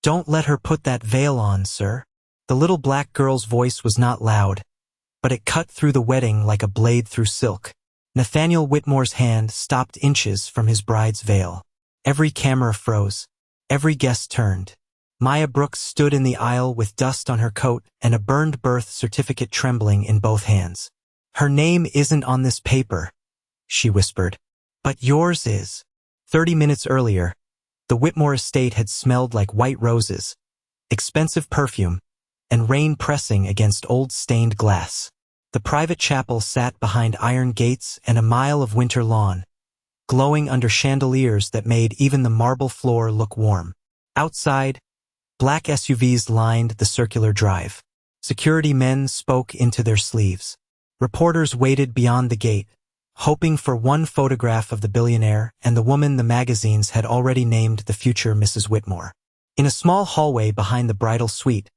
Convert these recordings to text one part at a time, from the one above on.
"Don't let her put that veil on, sir." The little black girl's voice was not loud, but it cut through the wedding like a blade through silk. Nathaniel Whitmore's hand stopped inches from his bride's veil. Every camera froze. Every guest turned. Maya Brooks stood in the aisle with dust on her coat and a burned birth certificate trembling in both hands. "Her name isn't on this paper," she whispered. "But yours is." 30 minutes earlier, the Whitmore estate had smelled like white roses, expensive perfume, and rain pressing against old stained glass. The private chapel sat behind iron gates and a mile of winter lawn, glowing under chandeliers that made even the marble floor look warm. Outside, black SUVs lined the circular drive. Security men spoke into their sleeves. Reporters waited beyond the gate, hoping for one photograph of the billionaire and the woman the magazines had already named the future Mrs. Whitmore. In a small hallway behind the bridal suite,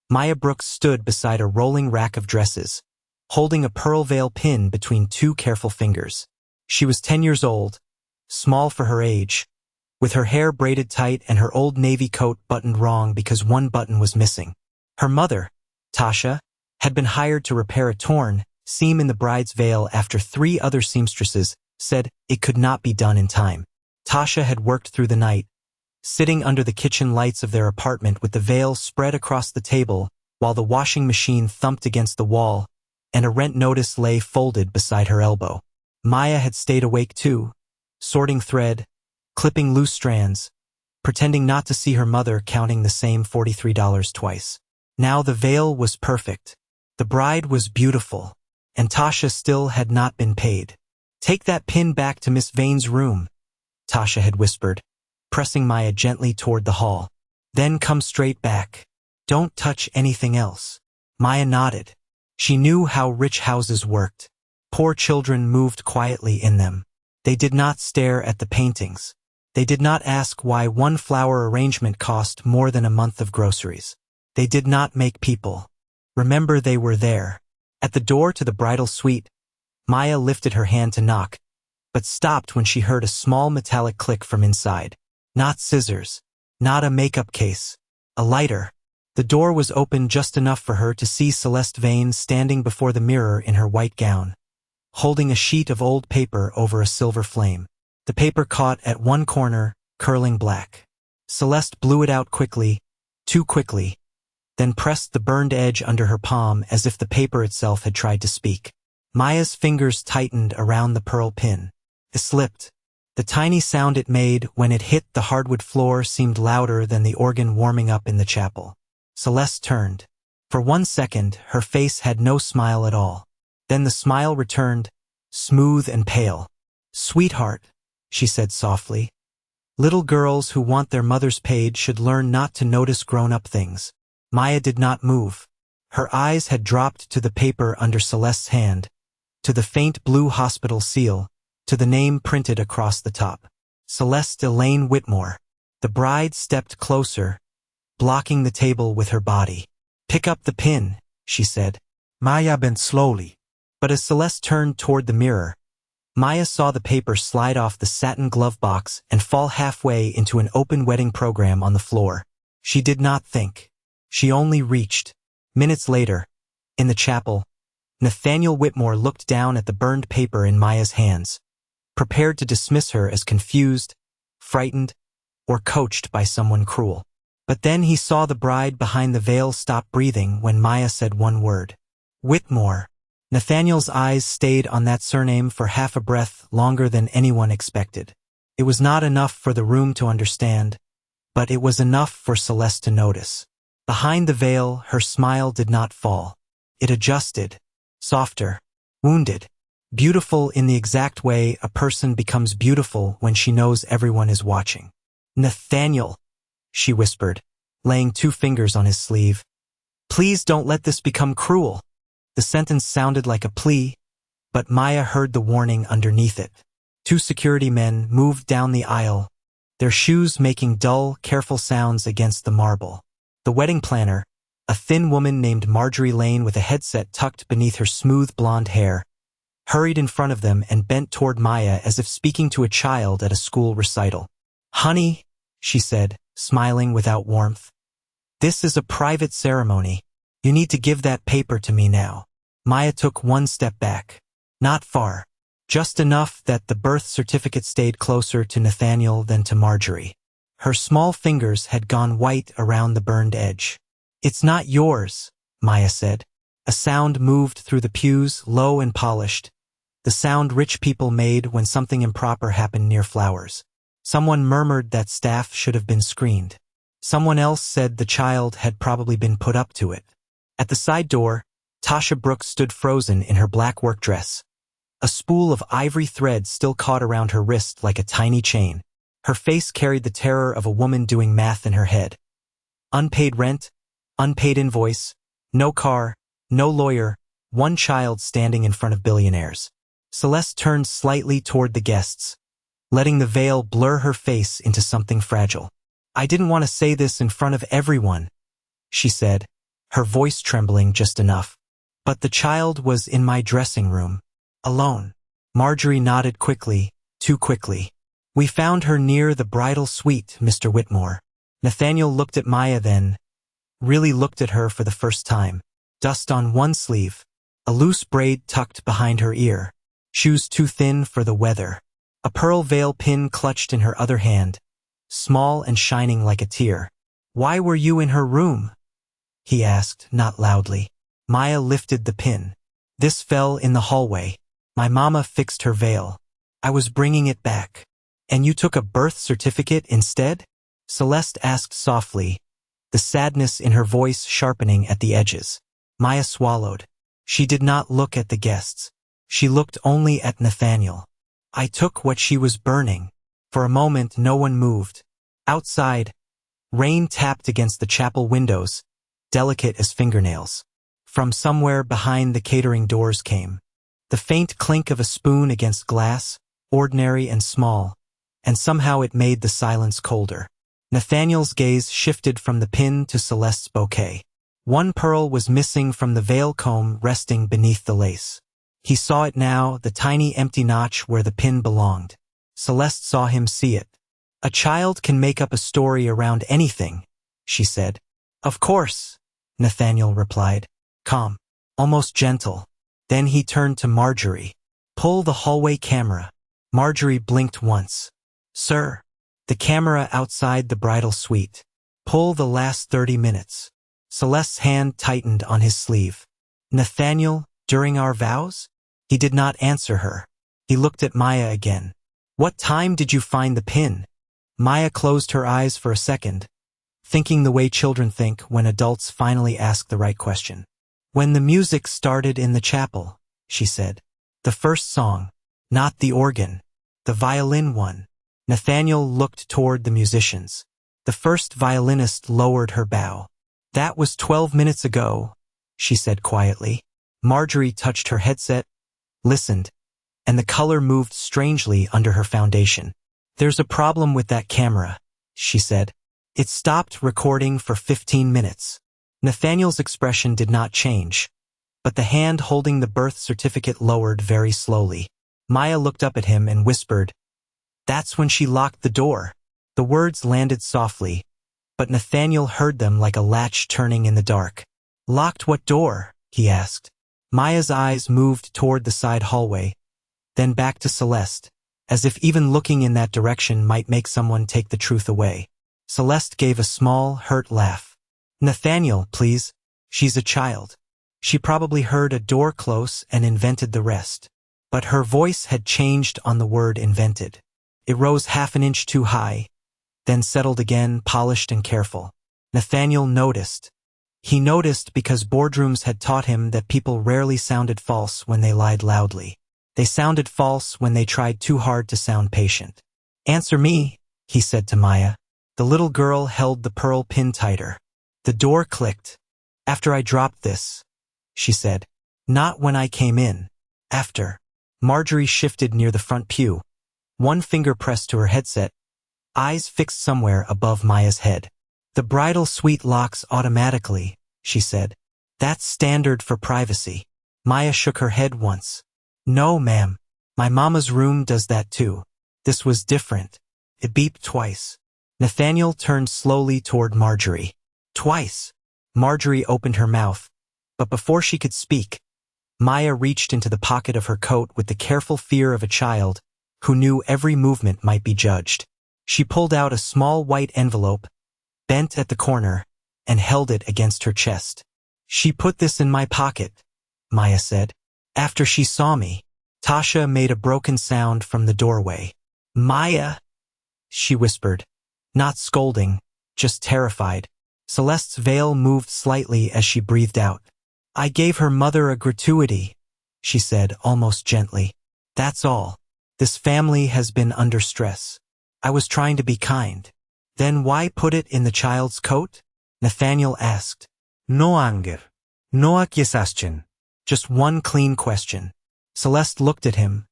Maya Brooks stood beside a rolling rack of dresses, holding a pearl veil pin between two careful fingers. She was 10 years old, small for her age, with her hair braided tight and her old navy coat buttoned wrong because one button was missing. Her mother, Tasha, had been hired to repair a torn seam in the bride's veil after 3 other seamstresses said it could not be done in time. Tasha had worked through the night, sitting under the kitchen lights of their apartment with the veil spread across the table while the washing machine thumped against the wall and a rent notice lay folded beside her elbow. Maya had stayed awake too, sorting thread, clipping loose strands, pretending not to see her mother counting the same $43 twice. Now the veil was perfect. The bride was beautiful, and Tasha still had not been paid. "Take that pin back to Miss Vane's room," Tasha had whispered, pressing Maya gently toward the hall. "Then come straight back. Don't touch anything else." Maya nodded. She knew how rich houses worked. Poor children moved quietly in them. They did not stare at the paintings. They did not ask why one flower arrangement cost more than a month of groceries. They did not make people remember they were there. At the door to the bridal suite, Maya lifted her hand to knock, but stopped when she heard a small metallic click from inside. Not scissors, not a makeup case, a lighter. The door was open just enough for her to see Celeste Vane standing before the mirror in her white gown, holding a sheet of old paper over a silver flame. The paper caught at one corner, curling black. Celeste blew it out quickly, too quickly, then pressed the burned edge under her palm as if the paper itself had tried to speak. Maya's fingers tightened around the pearl pin. It slipped. The tiny sound it made when it hit the hardwood floor seemed louder than the organ warming up in the chapel. Celeste turned. For 1 second, her face had no smile at all. Then the smile returned, smooth and pale. "Sweetheart," she said softly, "little girls who want their mother's paid should learn not to notice grown-up things." Maya did not move. Her eyes had dropped to the paper under Celeste's hand, to the faint blue hospital seal, to the name printed across the top. Celeste Elaine Whitmore. The bride stepped closer, blocking the table with her body. "Pick up the pin," she said. Maya bent slowly. But as Celeste turned toward the mirror, Maya saw the paper slide off the satin glove box and fall halfway into an open wedding program on the floor. She did not think. She only reached. Minutes later, in the chapel, Nathaniel Whitmore looked down at the burned paper in Maya's hands, prepared to dismiss her as confused, frightened, or coached by someone cruel. But then he saw the bride behind the veil stop breathing when Maya said one word. "Whitmore." Nathaniel's eyes stayed on that surname for half a breath longer than anyone expected. It was not enough for the room to understand, but it was enough for Celeste to notice. Behind the veil, her smile did not fall. It adjusted, softer, wounded, beautiful in the exact way a person becomes beautiful when she knows everyone is watching. "Nathaniel," she whispered, laying 2 fingers on his sleeve. "Please don't let this become cruel." The sentence sounded like a plea, but Maya heard the warning underneath it. 2 security men moved down the aisle, their shoes making dull, careful sounds against the marble. The wedding planner, a thin woman named Marjorie Lane with a headset tucked beneath her smooth blonde hair, hurried in front of them and bent toward Maya as if speaking to a child at a school recital. "Honey," she said, smiling without warmth, This is a private ceremony. You need to give that paper to me now. Maya took one step back. Not far. Just enough that the birth certificate stayed closer to Nathaniel than to Marjorie. Her small fingers had gone white around the burned edge. It's not yours, Maya said. A sound moved through the pews, low and polished. The sound rich people made when something improper happened near flowers. Someone murmured that staff should have been screened. Someone else said the child had probably been put up to it. At the side door, Tasha Brooks stood frozen in her black work dress. A spool of ivory thread still caught around her wrist like a tiny chain. Her face carried the terror of a woman doing math in her head. Unpaid rent, unpaid invoice, no car, no lawyer, one child standing in front of Billionaires. Celeste turned slightly toward the guests, letting the veil blur her face into something fragile. I didn't want to say this in front of everyone, she said, her voice trembling just enough. But the child was in my dressing room, alone. Marjorie nodded quickly, too quickly. We found her near the bridal suite, Mr. Whitmore. Nathaniel looked at Maya then, really looked at her for the first time. Dust on one sleeve, a loose braid tucked behind her ear, shoes too thin for the weather. A pearl veil pin clutched in her other hand, small and shining like a tear. Why were you in her room? He asked, not loudly. Maya lifted the pin. This fell in the hallway. My mama fixed her veil. I was bringing it back. And you took a birth certificate instead? Celeste asked softly, the sadness in her voice sharpening at the edges. Maya swallowed. She did not look at the guests. She looked only at Nathaniel. I took what she was burning. For a moment no one moved. Outside, rain tapped against the chapel windows, delicate as fingernails. From somewhere behind the catering doors came the faint clink of a spoon against glass, ordinary and small, and somehow it made the silence colder. Nathaniel's gaze shifted from the pin to Celeste's bouquet. One pearl was missing from the veil comb resting beneath the lace. He saw it now, the tiny empty notch where the pin belonged. Celeste saw him see it. A child can make up a story around anything, she said. Of course, Nathaniel replied, calm, almost gentle. Then he turned to Marjorie. Pull the hallway camera. Marjorie blinked once. Sir. The camera outside the bridal suite. Pull the last 30 minutes. Celeste's hand tightened on his sleeve. Nathaniel, during our vows? He did not answer her. He looked at Maya again. What time did you find the pin? Maya closed her eyes for a second, thinking the way children think when adults finally ask the right question. When the music started in the chapel, she said. The first song, not the organ, the violin one. Nathaniel looked toward the musicians. The first violinist lowered her bow. That was 12 minutes ago, she said quietly. Marjorie touched her headset, listened, and the color moved strangely under her foundation. There's a problem with that camera, she said. It stopped recording for 15 minutes. Nathaniel's expression did not change, but the hand holding the birth certificate lowered very slowly. Maya looked up at him and whispered, That's when she locked the door. The words landed softly, but Nathaniel heard them like a latch turning in the dark. Locked what door? He asked. Maya's eyes moved toward the side hallway, then back to Celeste, as if even looking in that direction might make someone take the truth away. Celeste gave a small, hurt laugh. Nathaniel, please. She's a child. She probably heard a door close and invented the rest. But her voice had changed on the word invented. It rose half an inch too high, then settled again, polished and careful. Nathaniel noticed. He noticed because boardrooms had taught him that people rarely sounded false when they lied loudly. They sounded false when they tried too hard to sound patient. Answer me, he said to Maya. The little girl held the pearl pin tighter. The door clicked. After I dropped this, she said. Not when I came in. After. Marjorie shifted near the front pew, one finger pressed to her headset, eyes fixed somewhere above Maya's head. The bridal suite locks automatically, she said. That's standard for privacy. Maya shook her head once. No, ma'am. My mama's room does that too. This was different. It beeped twice. Nathaniel turned slowly toward Marjorie. Twice. Marjorie opened her mouth, but before she could speak, Maya reached into the pocket of her coat with the careful fear of a child who knew every movement might be judged. She pulled out a small white envelope, bent at the corner, and held it against her chest. She put this in my pocket, Maya said. After she saw me. Tasha made a broken sound from the doorway. Maya, she whispered, not scolding, just terrified. Celeste's veil moved slightly as she breathed out. I gave her mother a gratuity, she said almost gently. That's all. This family has been under stress. I was trying to be kind. Then why put it in the child's coat? Nathaniel asked. No anger. No accusation. Just one clean question. Celeste looked at him,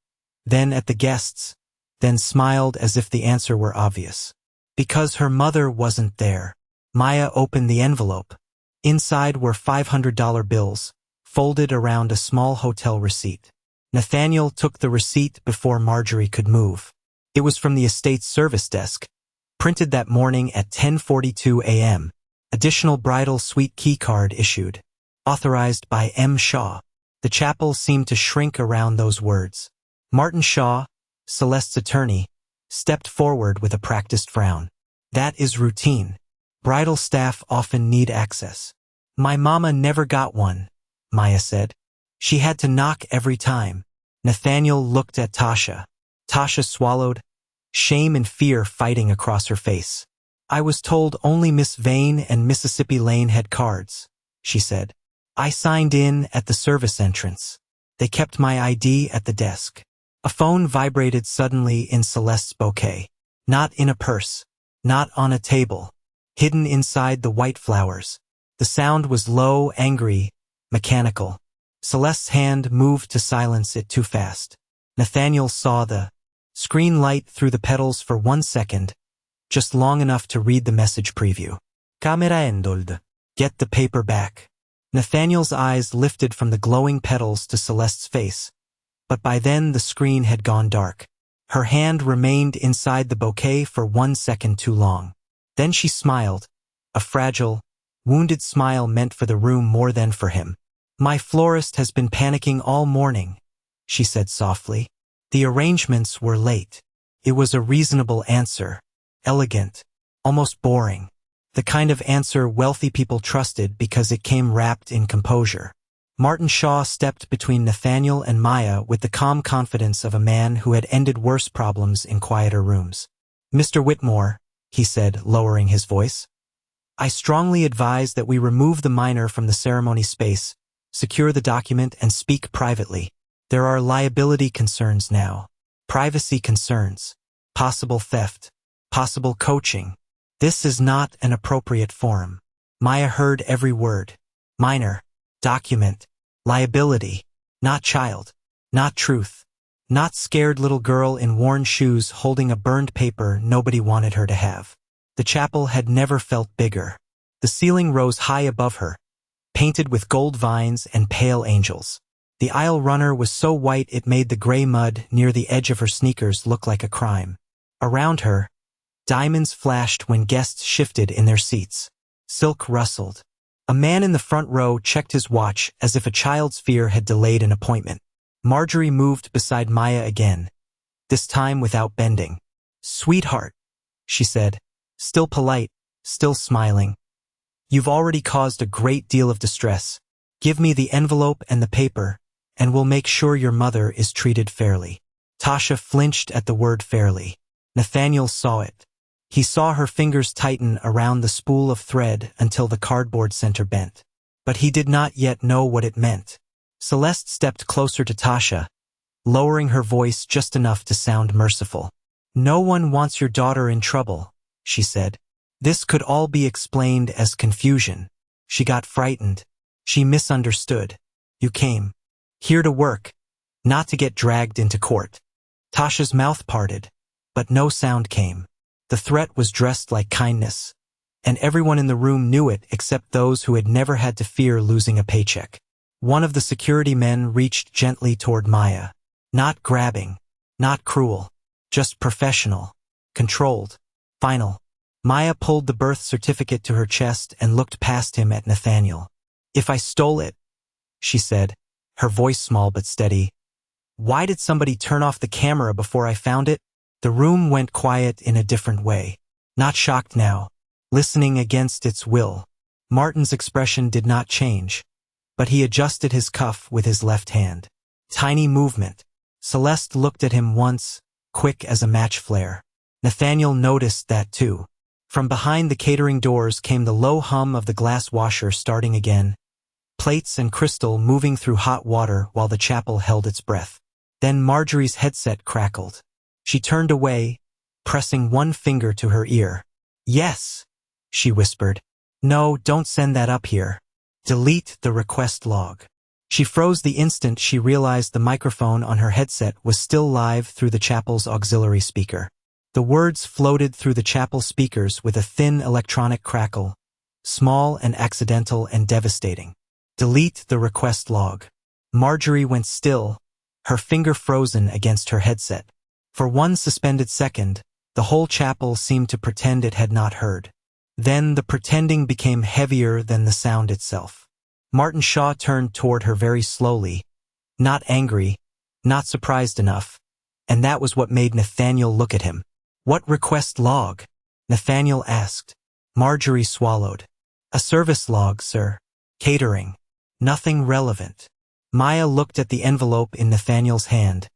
then at the guests, then smiled as if the answer were obvious. Because her mother wasn't there. Maya opened the envelope. Inside were $500 bills, folded around a small hotel receipt. Nathaniel took the receipt before Marjorie could move. It was from the estate's service desk, printed that morning at 10:42 a.m. Additional bridal suite keycard issued. Authorized by M. Shaw. The chapel seemed to shrink around those words. Martin Shaw, Celeste's attorney, stepped forward with a practiced frown. That is routine. Bridal staff often need access. My mama never got one, Maya said. She had to knock every time. Nathaniel looked at Tasha. Tasha swallowed, shame and fear fighting across her face. I was told only Miss Vane and Mississippi Lane had cards, she said. I signed in at the service entrance. They kept my ID at the desk. A phone vibrated suddenly in Celeste's bouquet. Not in a purse. Not on a table. Hidden inside the white flowers. The sound was low, angry, mechanical. Celeste's hand moved to silence it too fast. Nathaniel saw the screen light through the petals for 1 second, just long enough to read the message preview. Camera endold. Get the paper back. Nathaniel's eyes lifted from the glowing petals to Celeste's face, but by then the screen had gone dark. Her hand remained inside the bouquet for 1 second too long. Then she smiled, a fragile, wounded smile meant for the room more than for him. My florist has been panicking all morning, she said softly. The arrangements were late. It was a reasonable answer, elegant, almost boring. The kind of answer wealthy people trusted because it came wrapped in composure. Martin Shaw stepped between Nathaniel and Maya with the calm confidence of a man who had ended worse problems in quieter rooms. Mr. Whitmore, he said, lowering his voice, I strongly advise that we remove the minor from the ceremony space, secure the document, and speak privately. There are liability concerns now, privacy concerns, possible theft, possible coaching. This is not an appropriate forum. Maya heard every word. Minor, document, liability, not child, not truth, not scared little girl in worn shoes holding a burned paper nobody wanted her to have. The chapel had never felt bigger. The ceiling rose high above her, painted with gold vines and pale angels. The aisle runner was so white it made the gray mud near the edge of her sneakers look like a crime. Around her, diamonds flashed when guests shifted in their seats. Silk rustled. A man in the front row checked his watch as if a child's fear had delayed an appointment. Marjorie moved beside Maya again, this time without bending. Sweetheart, she said, still polite, still smiling. You've already caused a great deal of distress. Give me the envelope and the paper, and we'll make sure your mother is treated fairly. Tasha flinched at the word fairly. Nathaniel saw it. He saw her fingers tighten around the spool of thread until the cardboard center bent. But he did not yet know what it meant. Celeste stepped closer to Tasha, lowering her voice just enough to sound merciful. No one wants your daughter in trouble, she said. This could all be explained as confusion. She got frightened. She misunderstood. You came here to work, not to get dragged into court. Tasha's mouth parted, but no sound came. The threat was dressed like kindness, and everyone in the room knew it except those who had never had to fear losing a paycheck. One of the security men reached gently toward Maya. Not grabbing, not cruel, just professional, controlled, final. Maya pulled the birth certificate to her chest and looked past him at Nathaniel. "If I stole it," she said, her voice small but steady, "why did somebody turn off the camera before I found it?" The room went quiet in a different way. Not shocked now, listening against its will. Martin's expression did not change, but he adjusted his cuff with his left hand. Tiny movement. Celeste looked at him once, quick as a match flare. Nathaniel noticed that too. From behind the catering doors came the low hum of the glass washer starting again, plates and crystal moving through hot water while the chapel held its breath. Then Marjorie's headset crackled. She turned away, pressing one finger to her ear. "Yes," she whispered. "No, don't send that up here. Delete the request log." She froze the instant she realized the microphone on her headset was still live through the chapel's auxiliary speaker. The words floated through the chapel speakers with a thin electronic crackle, small and accidental and devastating. "Delete the request log." Marjorie went still, her finger frozen against her headset. For one suspended second, the whole chapel seemed to pretend it had not heard. Then the pretending became heavier than the sound itself. Martin Shaw turned toward her very slowly, not angry, not surprised enough, and that was what made Nathaniel look at him. "What request log?" Nathaniel asked. Marjorie swallowed. "A service log, sir. Catering. Nothing relevant." Maya looked at the envelope in Nathaniel's hand,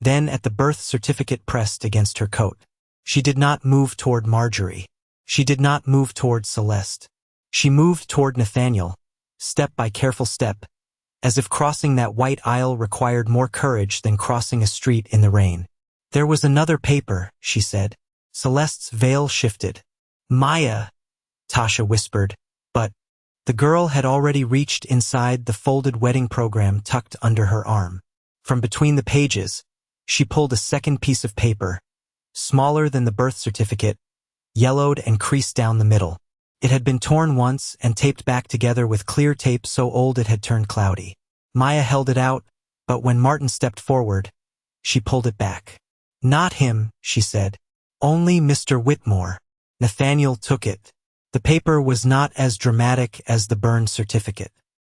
then at the birth certificate pressed against her coat. She did not move toward Marjorie. She did not move toward Celeste. She moved toward Nathaniel, step by careful step, as if crossing that white aisle required more courage than crossing a street in the rain. "There was another paper," she said. Celeste's veil shifted. "Maya," Tasha whispered, but the girl had already reached inside the folded wedding program tucked under her arm. From between the pages, she pulled a second piece of paper, smaller than the birth certificate, yellowed and creased down the middle. It had been torn once and taped back together with clear tape so old it had turned cloudy. Maya held it out, but when Martin stepped forward, she pulled it back. "Not him," she said. "Only Mr. Whitmore." Nathaniel took it. The paper was not as dramatic as the burned certificate.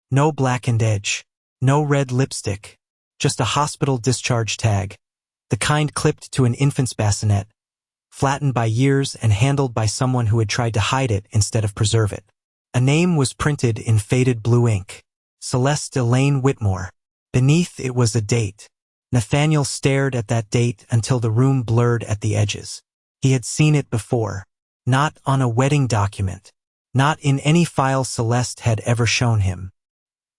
No blackened edge, no red lipstick, just a hospital discharge tag, the kind clipped to an infant's bassinet, flattened by years and handled by someone who had tried to hide it instead of preserve it. A name was printed in faded blue ink. Celeste Elaine Whitmore. Beneath it was a date. Nathaniel stared at that date until the room blurred at the edges. He had seen it before. Not on a wedding document. Not in any file Celeste had ever shown him.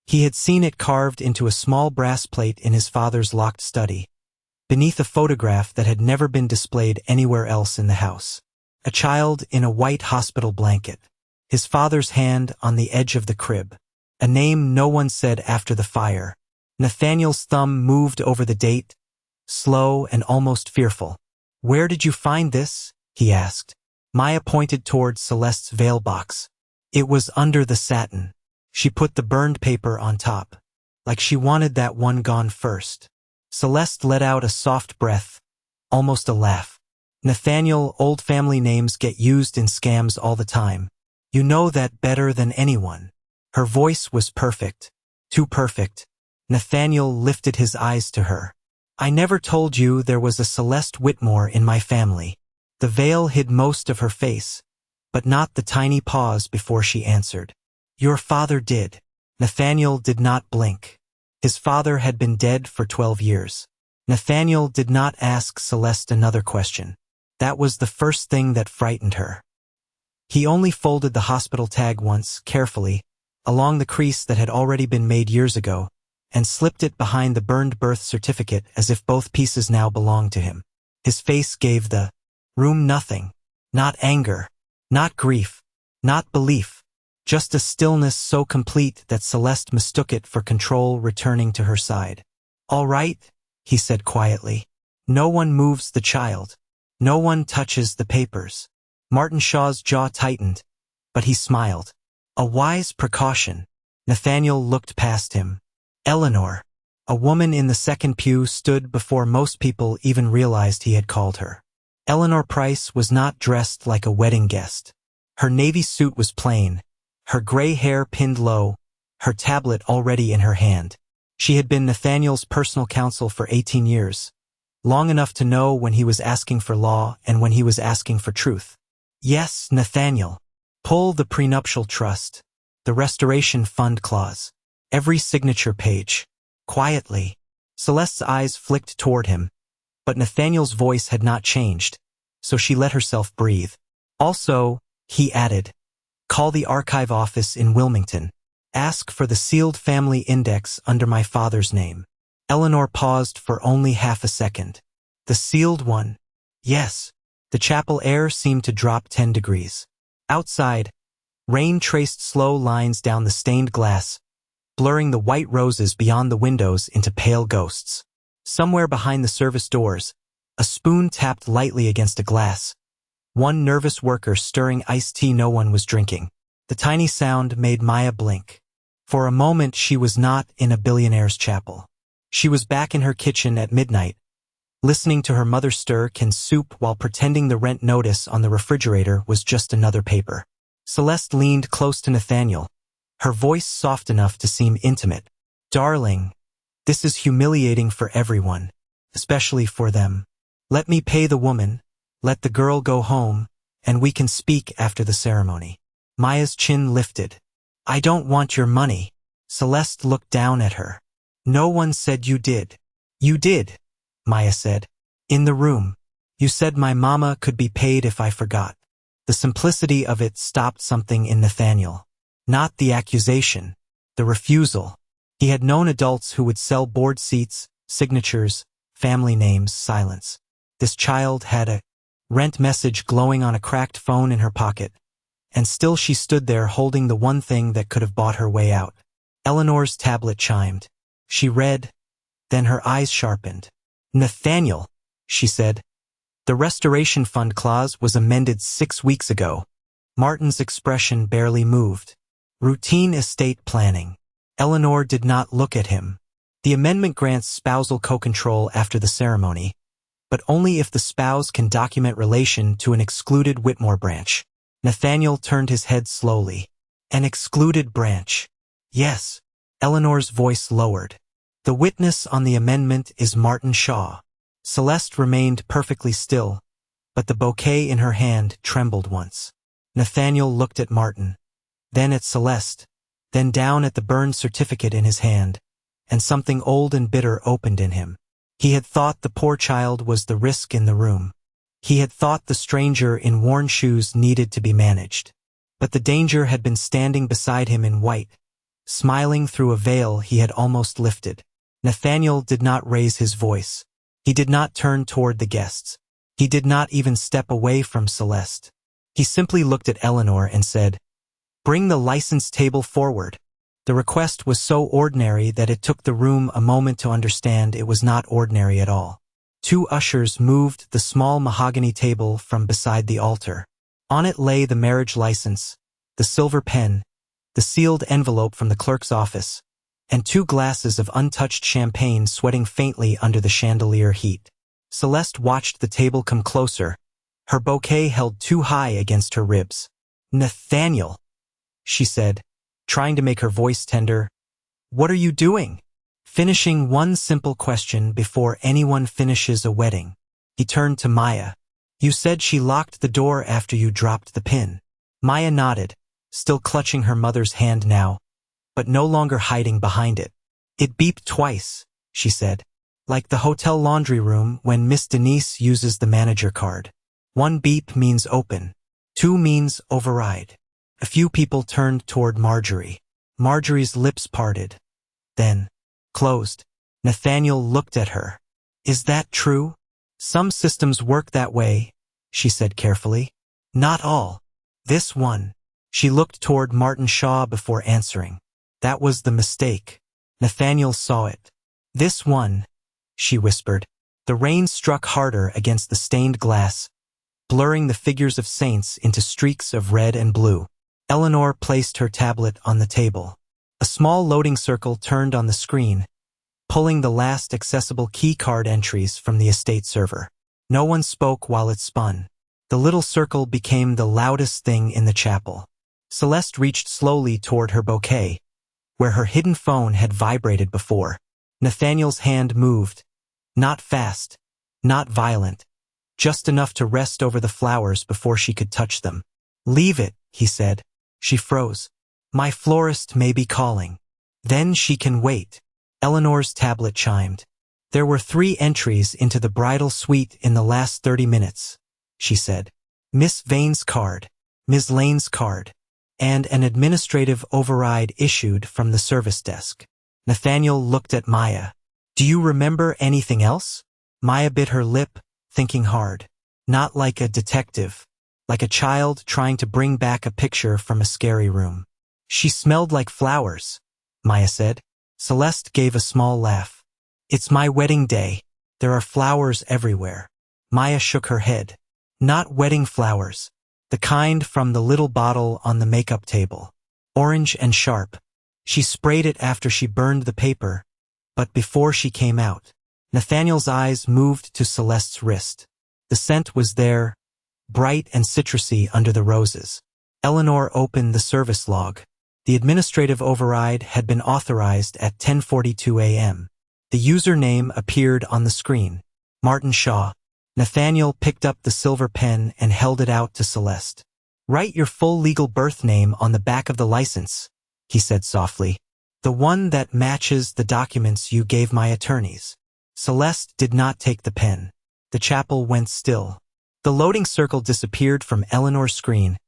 He had seen it carved into a small brass plate in his father's locked study, beneath a photograph that had never been displayed anywhere else in the house. A child in a white hospital blanket. His father's hand on the edge of the crib. A name no one said after the fire. Nathaniel's thumb moved over the date, slow and almost fearful. "Where did you find this?" he asked. Maya pointed towards Celeste's veil box. It was under the satin. She put the burned paper on top, like she wanted that one gone first. Celeste let out a soft breath, almost a laugh. "Nathaniel, old family names get used in scams all the time. You know that better than anyone." Her voice was perfect. Too perfect. Nathaniel lifted his eyes to her. "I never told you there was a Celeste Whitmore in my family." The veil hid most of her face, but not the tiny pause before she answered. "Your father did." Nathaniel did not blink. His father had been dead for 12 years. Nathaniel did not ask Celeste another question. That was the first thing that frightened her. He only folded the hospital tag once, carefully, along the crease that had already been made years ago, and slipped it behind the burned birth certificate as if both pieces now belonged to him. His face gave the room nothing. Not anger, not grief, not belief. Just a stillness so complete that Celeste mistook it for control returning to her side. "All right," he said quietly. "No one moves the child. No one touches the papers." Martin Shaw's jaw tightened, but he smiled. A wise precaution. Nathaniel looked past him. Eleanor, a woman in the second pew, stood before most people even realized he had called her. Eleanor Price was not dressed like a wedding guest. Her navy suit was plain, her gray hair pinned low, her tablet already in her hand. She had been Nathaniel's personal counsel for 18 years, long enough to know when he was asking for law and when he was asking for truth. Yes, Nathaniel. Pull the prenuptial trust, the restoration fund clause, every signature page. Quietly. Celeste's eyes flicked toward him, but Nathaniel's voice had not changed, so she let herself breathe. Also, he added, call the archive office in Wilmington. Ask for the sealed family index under my father's name. Eleanor paused for only half a second. The sealed one? Yes. The chapel air seemed to drop 10 degrees. Outside, rain traced slow lines down the stained glass, blurring the white roses beyond the windows into pale ghosts. Somewhere behind the service doors, a spoon tapped lightly against a glass. One nervous worker stirring iced tea no one was drinking. The tiny sound made Maya blink. For a moment she was not in a billionaire's chapel. She was back in her kitchen at midnight, listening to her mother stir canned soup while pretending the rent notice on the refrigerator was just another paper. Celeste leaned close to Nathaniel, her voice soft enough to seem intimate. Darling, this is humiliating for everyone, especially for them. Let me pay the woman, let the girl go home, and we can speak after the ceremony. Maya's chin lifted. I don't want your money. Celeste looked down at her. No one said you did. You did, Maya said. In the room. You said my mama could be paid if I forgot. The simplicity of it stopped something in Nathaniel. Not the accusation, the refusal. He had known adults who would sell board seats, signatures, family names, silence. This child had a rent message glowing on a cracked phone in her pocket, and still she stood there holding the one thing that could have bought her way out. Eleanor's tablet chimed. She read, then her eyes sharpened. Nathaniel, she said. The restoration fund clause was amended 6 weeks ago. Martin's expression barely moved. Routine estate planning. Eleanor did not look at him. The amendment grants spousal co-control after the ceremony, but only if the spouse can document relation to an excluded Whitmore branch. Nathaniel turned his head slowly. An excluded branch. Yes. Eleanor's voice lowered. The witness on the amendment is Martin Shaw. Celeste remained perfectly still, but the bouquet in her hand trembled once. Nathaniel looked at Martin, then at Celeste, then down at the burned certificate in his hand, and something old and bitter opened in him. He had thought the poor child was the risk in the room. He had thought the stranger in worn shoes needed to be managed. But the danger had been standing beside him in white, smiling through a veil he had almost lifted. Nathaniel did not raise his voice. He did not turn toward the guests. He did not even step away from Celeste. He simply looked at Eleanor and said, "Bring the license table forward." The request was so ordinary that it took the room a moment to understand it was not ordinary at all. 2 ushers moved the small mahogany table from beside the altar. On it lay the marriage license, the silver pen, the sealed envelope from the clerk's office, and 2 glasses of untouched champagne sweating faintly under the chandelier heat. Celeste watched the table come closer, her bouquet held too high against her ribs. "Nathaniel," she said, trying to make her voice tender, "what are you doing?" Finishing one simple question before anyone finishes a wedding. He turned to Maya. "You said she locked the door after you dropped the pin." Maya nodded, still clutching her mother's hand now, but no longer hiding behind it. "It beeped twice," she said, "like the hotel laundry room when Miss Denise uses the manager card. 1 beep means open, 2 means override." A few people turned toward Marjorie. Marjorie's lips parted, then closed. Nathaniel looked at her. "Is that true?" "Some systems work that way," she said carefully. "Not all. This one." She looked toward Martin Shaw before answering. "That was the mistake." Nathaniel saw it. "This one," she whispered. The rain struck harder against the stained glass, blurring the figures of saints into streaks of red and blue. Eleanor placed her tablet on the table. A small loading circle turned on the screen, pulling the last accessible key card entries from the estate server. No one spoke while it spun. The little circle became the loudest thing in the chapel. Celeste reached slowly toward her bouquet, where her hidden phone had vibrated before. Nathaniel's hand moved. Not fast, not violent, just enough to rest over the flowers before she could touch them. "Leave it," he said. She froze. "My florist may be calling." "Then she can wait." Eleanor's tablet chimed. "There were 3 entries into the bridal suite in the last 30 minutes, she said. Miss Vane's card, Ms. Lane's card, and an administrative override issued from the service desk." Nathaniel looked at Maya. "Do you remember anything else?" Maya bit her lip, thinking hard. Not like a detective, like a child trying to bring back a picture from a scary room. "She smelled like flowers," Maya said. Celeste gave a small laugh. "It's my wedding day. There are flowers everywhere." Maya shook her head. "Not wedding flowers. The kind from the little bottle on the makeup table. Orange and sharp. She sprayed it after she burned the paper, but before she came out." Nathaniel's eyes moved to Celeste's wrist. The scent was there, bright and citrusy under the roses. Eleanor opened the service log. The administrative override had been authorized at 10:42 a.m. The username appeared on the screen. Martin Shaw. Nathaniel picked up the silver pen and held it out to Celeste. "Write your full legal birth name on the back of the license," he said softly. "The one that matches the documents you gave my attorneys." Celeste did not take the pen. The chapel went still. The loading circle disappeared from Eleanor's screen,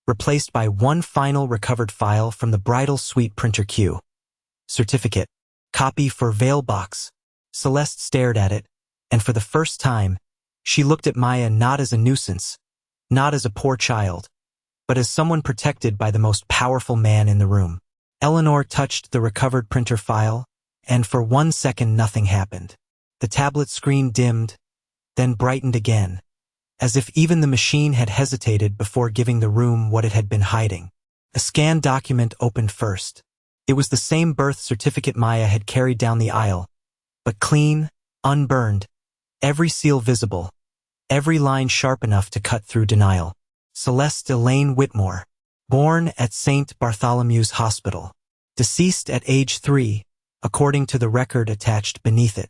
replaced by one final recovered file from the bridal suite printer queue. Certificate. Copy for Veil Box. Celeste stared at it, and for the first time, she looked at Maya not as a nuisance, not as a poor child, but as someone protected by the most powerful man in the room. Eleanor touched the recovered printer file, and for 1 second nothing happened. The tablet screen dimmed, then brightened again, as if even the machine had hesitated before giving the room what it had been hiding. A scanned document opened first. It was the same birth certificate Maya had carried down the aisle, but clean, unburned, every seal visible, every line sharp enough to cut through denial. Celeste Elaine Whitmore, born at St. Bartholomew's Hospital, deceased at age 3, according to the record attached beneath it.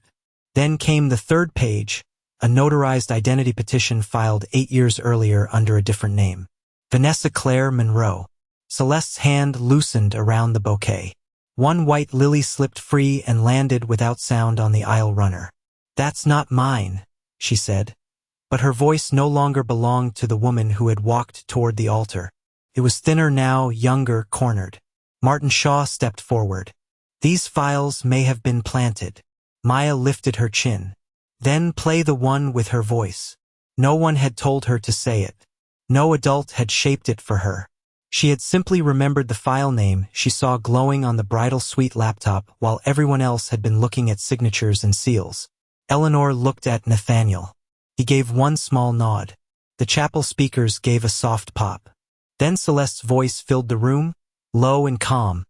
Then came the third page, a notarized identity petition filed 8 years earlier under a different name. Vanessa Claire Monroe. Celeste's hand loosened around the bouquet. One white lily slipped free and landed without sound on the aisle runner. "That's not mine," she said. But her voice no longer belonged to the woman who had walked toward the altar. It was thinner now, younger, cornered. Martin Shaw stepped forward. "These files may have been planted." Maya lifted her chin. "Then play the one with her voice." No one had told her to say it. No adult had shaped it for her. She had simply remembered the file name she saw glowing on the bridal suite laptop while everyone else had been looking at signatures and seals. Eleanor looked at Nathaniel. He gave one small nod. The chapel speakers gave a soft pop. Then Celeste's voice filled the room, low and calm,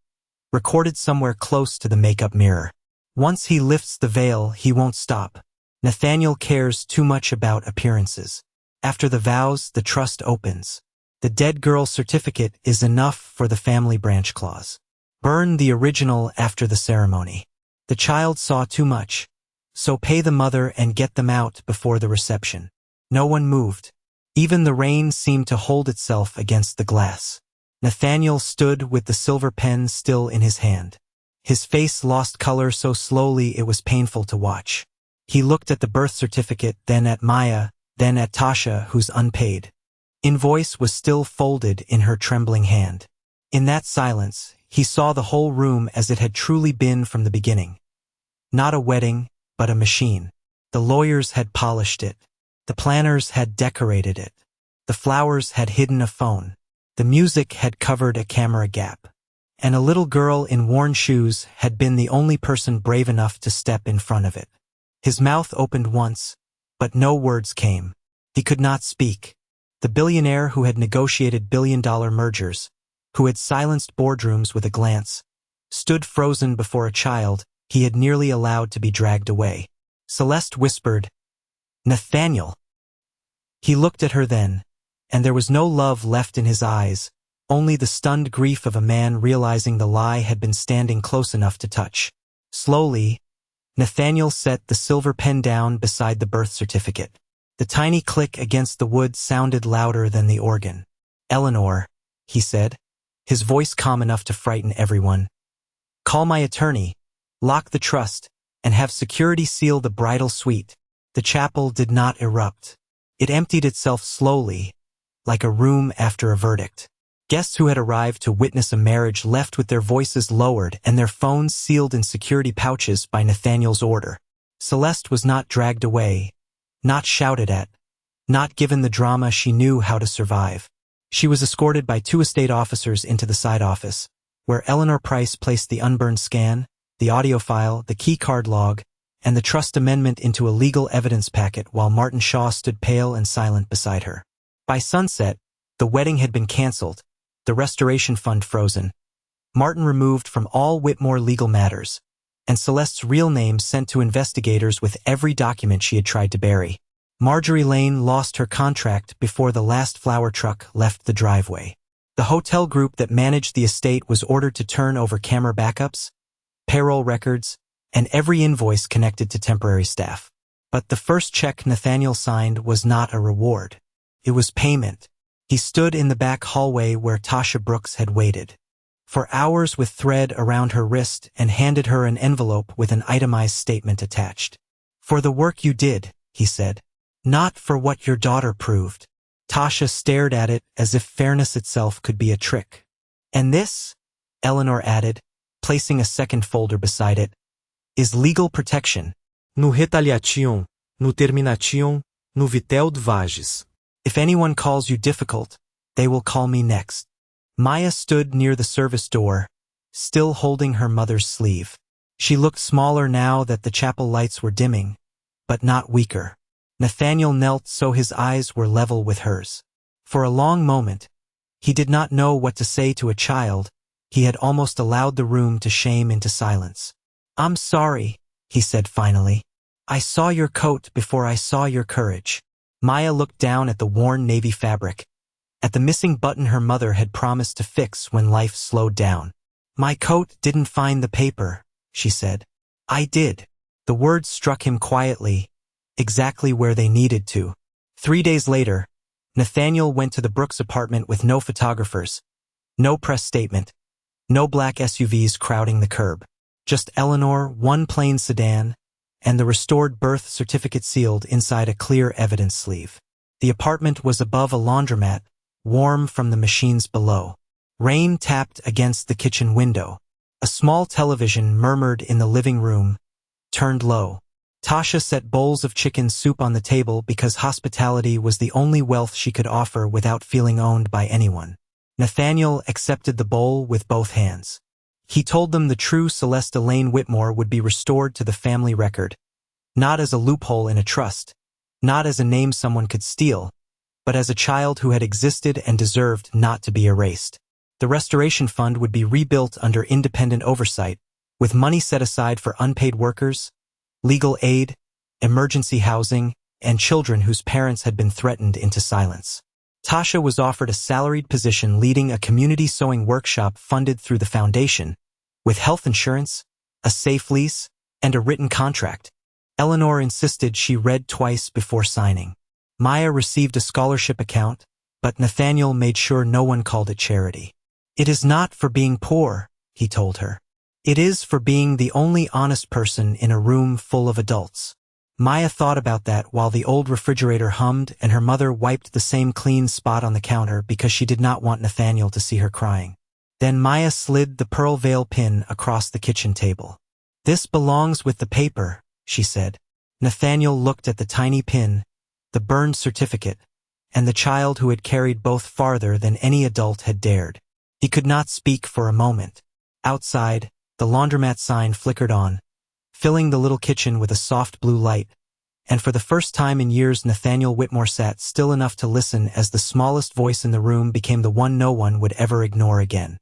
recorded somewhere close to the makeup mirror. "Once he lifts the veil, he won't stop. Nathaniel cares too much about appearances. After the vows, the trust opens. The dead girl's certificate is enough for the family branch clause. Burn the original after the ceremony. The child saw too much, so pay the mother and get them out before the reception." No one moved. Even the rain seemed to hold itself against the glass. Nathaniel stood with the silver pen still in his hand. His face lost color so slowly it was painful to watch. He looked at the birth certificate, then at Maya, then at Tasha, whose unpaid invoice was still folded in her trembling hand. In that silence, he saw the whole room as it had truly been from the beginning. Not a wedding, but a machine. The lawyers had polished it. The planners had decorated it. The flowers had hidden a phone. The music had covered a camera gap. And a little girl in worn shoes had been the only person brave enough to step in front of it. His mouth opened once, but no words came. He could not speak. The billionaire who had negotiated billion-dollar mergers, who had silenced boardrooms with a glance, stood frozen before a child he had nearly allowed to be dragged away. Celeste whispered, "Nathaniel." He looked at her then, and there was no love left in his eyes, only the stunned grief of a man realizing the lie had been standing close enough to touch. Slowly, Nathaniel set the silver pen down beside the birth certificate. The tiny click against the wood sounded louder than the organ. "Eleanor," he said, his voice calm enough to frighten everyone. "Call my attorney, lock the trust, and have security seal the bridal suite." The chapel did not erupt. It emptied itself slowly, like a room after a verdict. Guests who had arrived to witness a marriage left with their voices lowered and their phones sealed in security pouches by Nathaniel's order. Celeste was not dragged away, not shouted at, not given the drama she knew how to survive. She was escorted by 2 estate officers into the side office, where Eleanor Price placed the unburned scan, the audio file, the key card log, and the trust amendment into a legal evidence packet while Martin Shaw stood pale and silent beside her. By sunset, the wedding had been canceled, the restoration fund frozen, Martin removed from all Whitmore legal matters, and Celeste's real name sent to investigators with every document she had tried to bury. Marjorie Lane lost her contract before the last flower truck left the driveway. The hotel group that managed the estate was ordered to turn over camera backups, payroll records, and every invoice connected to temporary staff. But the first check Nathaniel signed was not a reward. It was payment. He stood in the back hallway where Tasha Brooks had waited. For hours with thread around her wrist and handed her an envelope with an itemized statement attached. "For the work you did," he said. "Not for what your daughter proved." Tasha stared at it as if fairness itself could be a trick. "And this," Eleanor added, placing a second folder beside it, "is legal protection. No retaliation, no termination, no vitel de vages. If anyone calls you difficult, they will call me next." Maya stood near the service door, still holding her mother's sleeve. She looked smaller now that the chapel lights were dimming, but not weaker. Nathaniel knelt so his eyes were level with hers. For a long moment, he did not know what to say to a child. He had almost allowed the room to shame into silence. "I'm sorry," he said finally. "I saw your coat before I saw your courage." Maya looked down at the worn navy fabric, at the missing button her mother had promised to fix when life slowed down. "My coat didn't find the paper," she said. "I did." The words struck him quietly, exactly where they needed to. 3 days later, Nathaniel went to the Brooks apartment with no photographers, no press statement, no black SUVs crowding the curb. Just Eleanor, one plain sedan, and the restored birth certificate sealed inside a clear evidence sleeve. The apartment was above a laundromat, warm from the machines below. Rain tapped against the kitchen window. A small television murmured in the living room, turned low. Tasha set bowls of chicken soup on the table because hospitality was the only wealth she could offer without feeling owned by anyone. Nathaniel accepted the bowl with both hands. He told them the true Celeste Elaine Whitmore would be restored to the family record, not as a loophole in a trust, not as a name someone could steal, but as a child who had existed and deserved not to be erased. The restoration fund would be rebuilt under independent oversight, with money set aside for unpaid workers, legal aid, emergency housing, and children whose parents had been threatened into silence. Tasha was offered a salaried position leading a community sewing workshop funded through the foundation, with health insurance, a safe lease, and a written contract. Eleanor insisted she read twice before signing. Maya received a scholarship account, but Nathaniel made sure no one called it charity. "It is not for being poor," he told her. "It is for being the only honest person in a room full of adults." Maya thought about that while the old refrigerator hummed and her mother wiped the same clean spot on the counter because she did not want Nathaniel to see her crying. Then Maya slid the pearl veil pin across the kitchen table. "This belongs with the paper," she said. Nathaniel looked at the tiny pin, the burned certificate, and the child who had carried both farther than any adult had dared. He could not speak for a moment. Outside, the laundromat sign flickered on, filling the little kitchen with a soft blue light, and for the first time in years Nathaniel Whitmore sat still enough to listen as the smallest voice in the room became the one no one would ever ignore again.